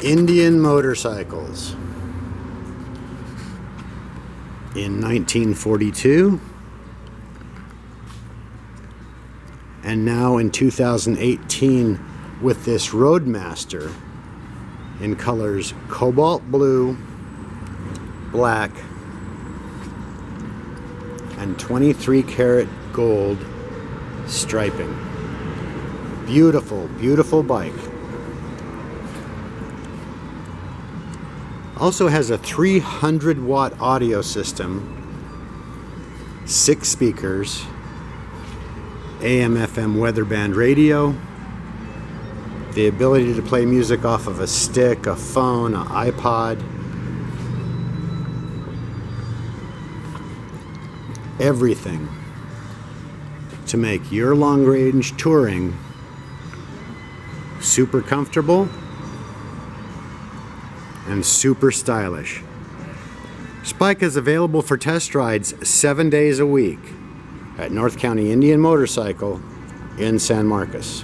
Indian Motorcycles in 1942 and now in 2018 with this Roadmaster in colors cobalt blue, black, and 23 karat gold striping. Beautiful, beautiful bike. Also has a 300 watt audio system, 6 speakers, AM/FM weather band radio, the ability to play music off of a stick, a phone, an iPod. Everything to make your long range touring super comfortable and super stylish. This bike is available for test rides 7 days a week at North County Indian Motorcycle in San Marcos.